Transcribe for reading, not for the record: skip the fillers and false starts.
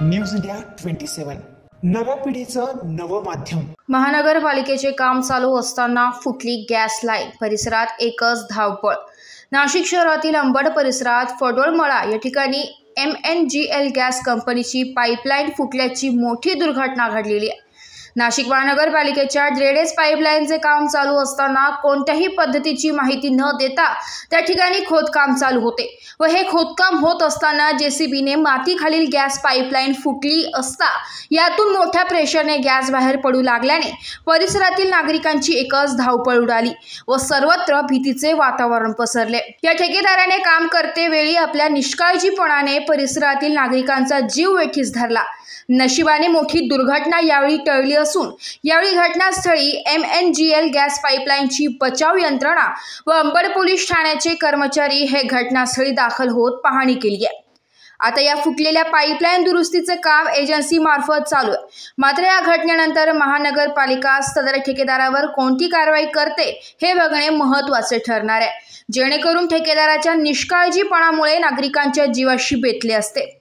News India 27 नव्या पिढीचं नवं माध्यम। महानगरपालिकेचे काम चालू असताना फुटली गॅस लाईन, परिसरात एकच धावपळ। नाशिक शहरातील अंबड परिसरात फडोळमळा या ठिकाणी MNGL गॅस कंपनीची पाईपलाईन फुटल्याची मोठी दुर्घटना घडलेली आहे। नाशिक महानगरपालिकेच्या ड्रेनेज पाईपलाईनचे काम चालू असताना कोणत्याही पद्धतीची माहिती न देता त्या ठिकाणी खोदकाम चालू होते व हे खोदकाम होत असताना JCBने मातीखालील गॅस पाईपलाईन फुटली असता यातून मोठ्या प्रेशरने गॅस बाहेर पडू लागल्याने परिसरातील नागरिकांची एकच धावपळ उडाली व सर्वत्र भीतीचे वातावरण पसरले। या ठेकेदाराने काम करते वेळी आपल्या निष्काळजीपणाने परिसरातील नागरिकांचा जीव वेठीस धरला। नशिबाने मोठी दुर्घटना यावेळी टळली असून यावेळी घटनास्थळी MNGL गॅस पाईपलाईनची बचाव यंत्रणा व अंबड पोलीस ठाण्याचे कर्मचारी हे घटनास्थळी दाखल होत पाहणी केली आहे। आता या फुटलेल्या पाईपलाईन दुरुस्तीचे काम एजन्सी मार्फत चालू आहे। मात्र या घटनेनंतर महानगरपालिका सदर ठेकेदारावर कोणती कारवाई करते हे बघणे महत्त्वाचे ठरणार आहे, जेणेकरून ठेकेदाराच्या निष्काळजीपणामुळे नागरिकांच्या जीवाशी बेतले असते।